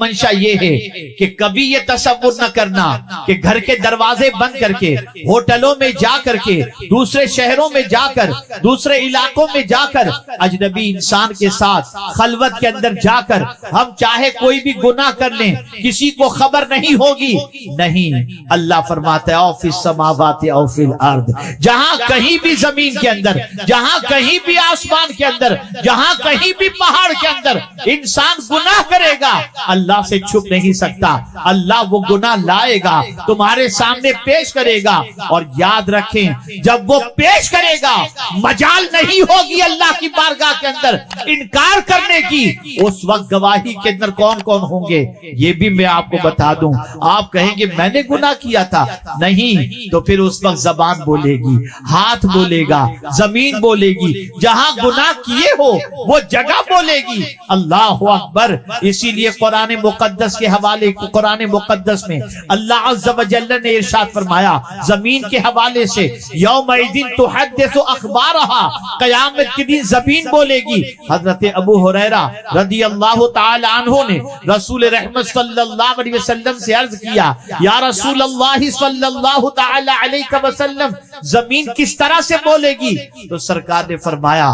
منشا یہ ہے کہ کبھی یہ تصور نہ کرنا کہ گھر کے دروازے بند کر کے، ہوٹلوں میں جا کر کے، دوسرے شہروں میں جا کر، دوسرے علاقوں میں جا کر، اجنبی انسان کے ساتھ خلوت کے اندر جا کر ہم چاہے کوئی بھی گناہ کر لیں، کسی کو خبر نہیں ہوگی۔ نہیں، اللہ فرماتا ہے او فی السماوات او فی الارض، جہاں کہیں بھی زمین کے اندر، جہاں کہیں بھی آسمان کے اندر، جہاں کہیں بھی پہاڑ کے اندر انسان گناہ کرے گا، اللہ سے چھپ نہیں سکتا۔ اللہ وہ گناہ لائے گا، تمہارے سامنے پیش کرے گا، اور یاد رکھیں جب وہ پیش کرے گا مجال نہیں ہوگی اللہ کی بارگاہ کے اندر انکار کرنے کی۔ اس وقت گواہی کے اندر کون کون ہوں گے یہ بھی میں آپ کو بتا دوں۔ آپ کہیں گے میں نے گناہ کیا تھا، نہیں تو پھر اس وقت زبان بولے گی، ہاتھ بولے گا، زمین بولے گی، جہاں گناہ کیے ہو وہ جگہ بولے گی۔ اللہ اکبر۔ اسی لیے قرآن مقدس کے حوالے، قرآن مقدس میں اللہ عز و جل نے ارشاد فرمایا زمین کے حوالے سے، یومئذ تحدث اخبارہا، قیامت کے دن زمین بولے گی۔ حضرت ابو ہریرہ رضی اللہ تعالی عنہ نے رسول رحمت صلی اللہ علیہ وسلم سے عرض کیا یا رسول اللہ صلی اللہ تعالی علیہ وسلم زمین کس طرح سے بولے گی؟ تو سرکار نے فرمایا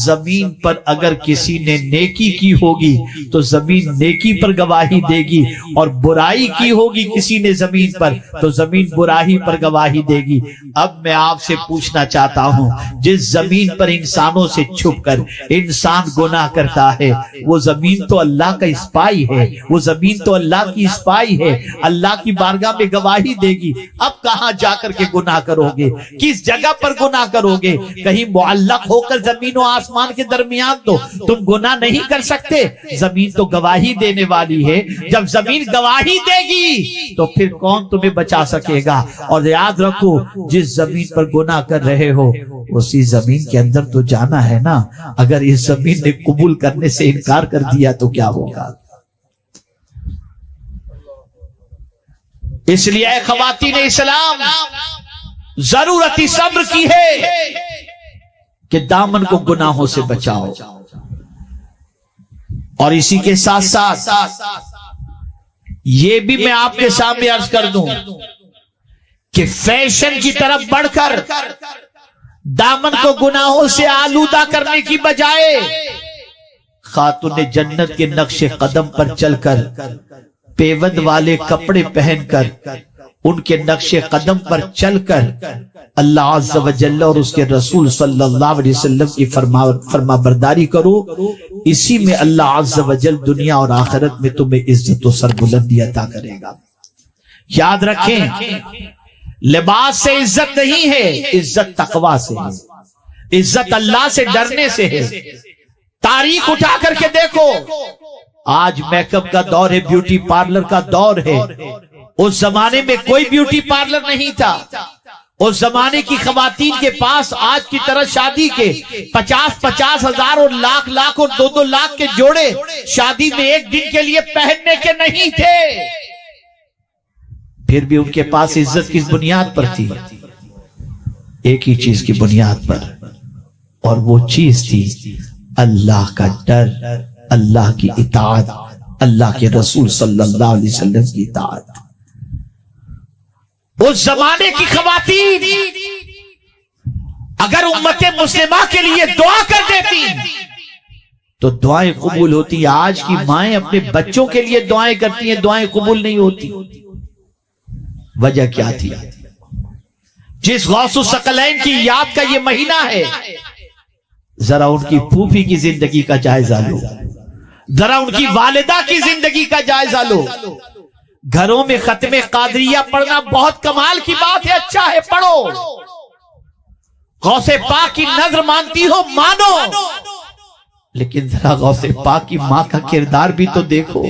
زمین پر اگر کسی نے نیکی کی ہوگی تو زمین نیکی پر گواہی دے گی، اور برائی کی ہوگی کسی نے زمین پر تو زمین برائی پر گواہی دے گی۔ اب میں آپ سے پوچھنا چاہتا ہوں، جس زمین پر انسانوں سے چھپ کر انسان گناہ کرتا ہے وہ زمین تو اللہ کا اسپائی ہے، وہ زمین تو اللہ کی اسپائی ہے، اللہ کی بارگاہ میں گواہی دے گی۔ اب کہاں جا کر کے گناہ کرو گے؟ کس جگہ پر گناہ کرو گے؟ کہیں معلق ہو کر زمین و آسمان کے درمیان تو تم گناہ نہیں کر سکتے۔ زمین تو گواہی دینے والی ہے، جب زمین گواہی دے گی تو پھر کون تمہیں بچا سکے گا؟ اور یاد رکھو جس زمین پر گناہ کر رہے ہو اسی زمین کے اندر تو جانا ہے نا۔ اگر اس زمین نے قبول کرنے سے انکار کر دیا تو کیا ہوگا؟ اس لیے اے خواتین اسلام ضرورت صبر کی ہے کہ دامن کو گناہوں سے بچاؤ، اور اسی کے ساتھ ساتھ یہ بھی میں آپ کے سامنے عرض کر دوں کہ فیشن کی طرف بڑھ کر دامن کو گناہوں سے آلودہ کرنے کی بجائے خاتون جنت کے نقش قدم پر چل کر، پیوند والے کپڑے پہن کر، ان کے نقش قدم پر چل کر اللہ عز و جل اور اس کے رسول صلی اللہ علیہ وسلم کی فرما برداری کرو۔ اسی میں اللہ عز و جل دنیا اور آخرت میں تمہیں عزت و سربلندی عطا کرے گا۔ یاد رکھیں لباس سے عزت نہیں ہے، عزت تقویٰ سے ہے، عزت اللہ سے ڈرنے سے ہے۔ تاریخ اٹھا کر کے دیکھو، آج میک اپ کا دور ہے، بیوٹی پارلر کا دور ہے۔ اس زمانے میں کوئی بیوٹی پارلر نہیں تھا۔ اس زمانے کی خواتین کے پاس آج کی طرح شادی کے 50,000 اور لاکھ اور 2 لاکھ کے جوڑے شادی میں ایک دن کے لیے پہننے کے نہیں تھے، پھر بھی ان کے پاس عزت کس بنیاد پر تھی؟ ایک ہی چیز کی بنیاد پر، اور وہ چیز تھی اللہ کا ڈر، اللہ کی اطاعت، اللہ کے رسول صلی اللہ علیہ وسلم کی اطاعت۔ اس زمانے کی خواتین اگر امت مسلمہ کے لیے دعا کر دیتی تو دعائیں قبول ہوتی۔ آج کی مائیں اپنے بچوں کے لیے دعائیں کرتی ہیں، دعائیں قبول نہیں ہوتی۔ وجہ کیا تھی؟ جس غوث الثقلین کی یاد کا یہ مہینہ ہے، ذرا ان کی پھوپھی کی زندگی کا جائزہ لو، ذرا ان کی والدہ کی زندگی کا جائزہ لو۔ گھروں میں ختم قادریہ پڑھنا بہت کمال کی بات ہے، اچھا ہے، پڑھو۔ غوث پاک کی نظر مانتی ہو مانو، لیکن ذرا غوث پاک کی ماں کا کردار بھی تو دیکھو،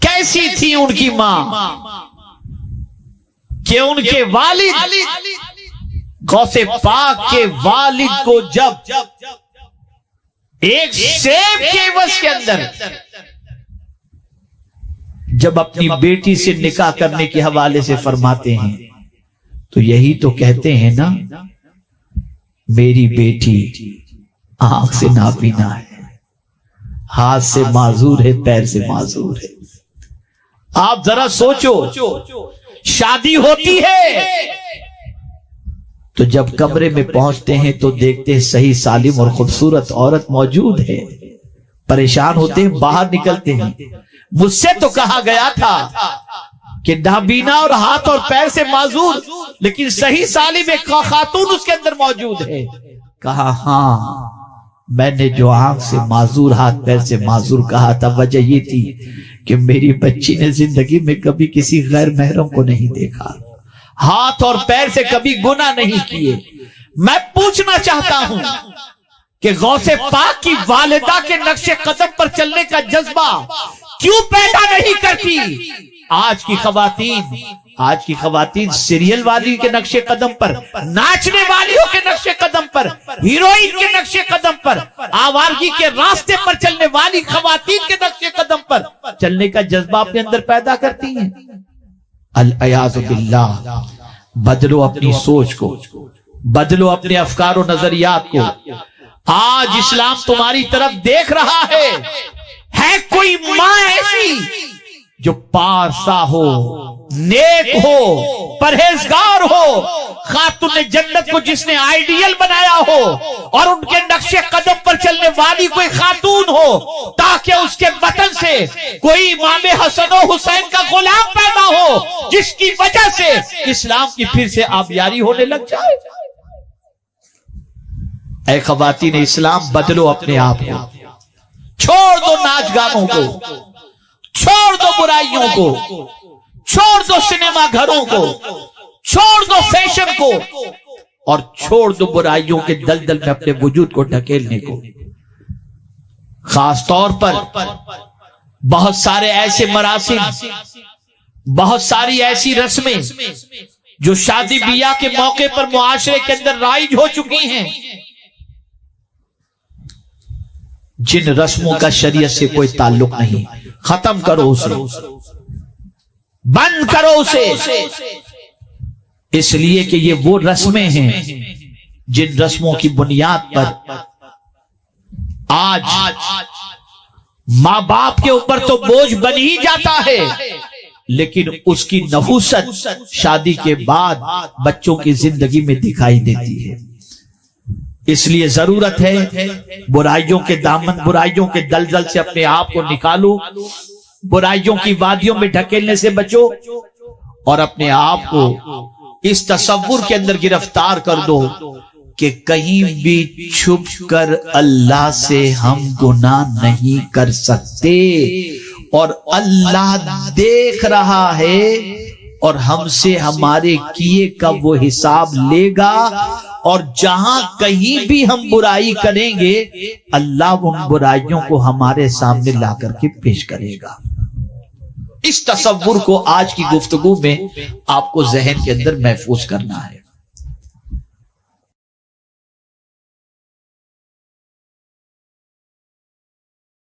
کیسی تھی ان کی ماں کہ ان کے والد غوث پاک کے والد کو جب ایک سیب کے عوض کے اندر جب اپنی بیٹی سے نکاح کرنے کے حوالے سے فرماتے ہیں تو یہی تو کہتے ہیں نا، میری بیٹی آنکھ سے نابینا ہے، ہاتھ سے معذور ہے، پیر سے معذور ہے۔ آپ ذرا سوچو، شادی ہوتی ہے تو جب کمرے میں پہنچتے ہیں تو دیکھتے ہیں صحیح سالم اور خوبصورت عورت موجود ہے، پریشان ہوتے ہیں، باہر نکلتے ہیں۔ مجھ سے تو کہا گیا تھا کہ نابینا اور ہاتھ اور پیر سے معذور، لیکن صحیح سالم ایک خاتون اس کے اندر موجود ہے۔ کہا ہاں، میں نے جو آنکھ سے معذور، ہاتھ پیر سے معذور کہا تھا، وجہ یہ تھی کہ میری بچی نے زندگی میں کبھی کسی غیر محرم کو نہیں دیکھا، ہاتھ اور پیر سے کبھی گناہ نہیں کیے۔ میں پوچھنا چاہتا ہوں کہ غوث پاک کی والدہ کے نقش قدم پر چلنے کا جذبہ کیوں پیدا نہیں کرتی؟ آج کی خواتین سیریل والی کے نقش قدم پر، ناچنے والیوں کے نقش قدم پر، ہیروئن کے نقش قدم پر، آوارگی کے راستے پر چلنے والی خواتین کے نقش قدم پر چلنے کا جذبہ اپنے اندر پیدا کرتی ہیں۔ العیاذ باللہ۔ بدلو اپنی سوچ کو، بدلو اپنے افکار و نظریات کو۔ آج اسلام تمہاری طرف دیکھ رہا ہے کوئی ماں ایسی جو پارسا ہو، نیک ہو، پرہیزگار ہو، خاتون جنت کو جس نے آئیڈیل بنایا ہو، اور ان کے نقش قدم پر چلنے والی کوئی خاتون ہو، تاکہ اس کے وطن سے کوئی امام حسن و حسین کا غلام پیدا ہو، جس کی وجہ سے اسلام کی پھر سے آبیاری ہونے لگ جائے۔ اے خواتین اسلام، بدلو اپنے آپ کو، چھوڑ دو ناچ گانوں کو، چھوڑ دو برائیوں کو، چھوڑ دو سنیما گھروں کو، چھوڑ دو فیشن کو، اور چھوڑ دو برائیوں کے دلدل میں اپنے وجود کو ڈھکیلنے کو۔ خاص طور پر بہت سارے ایسے مراسم، بہت ساری ایسی رسمیں جو شادی بیاہ کے موقع پر معاشرے کے اندر رائج ہو چکی ہیں، جن رسموں کا شریعت سے کوئی تعلق نہیں، ختم کرو اسے، بند کرو اسے، اس لیے کہ یہ وہ رسمیں ہیں جن رسموں کی بنیاد پر آج ماں باپ کے اوپر تو بوجھ بن ہی جاتا ہے، لیکن اس کی نحوست شادی کے بعد بچوں کی زندگی میں دکھائی دیتی ہے۔ اس لیے ضرورت ہے برائیوں کے دامن، برائیوں کے دلدل سے اپنے آپ کو نکالو، برائیوں کی وادیوں میں ڈھکیلنے سے بچو، اور اپنے آپ کو اس تصور کے اندر گرفتار کر دو کہ کہیں بھی چھپ کر اللہ سے ہم گناہ نہیں کر سکتے، اور اللہ دیکھ رہا ہے اور ہم سے ہمارے کیے کا وہ حساب لے گا، اور جہاں کہیں بھی ہم برائی کریں گے اللہ ان برائیوں کو ہمارے سامنے لا کر کے پیش کرے گا۔ اس تصور کو آج کی گفتگو میں آپ کو ذہن کے اندر محفوظ کرنا ہے۔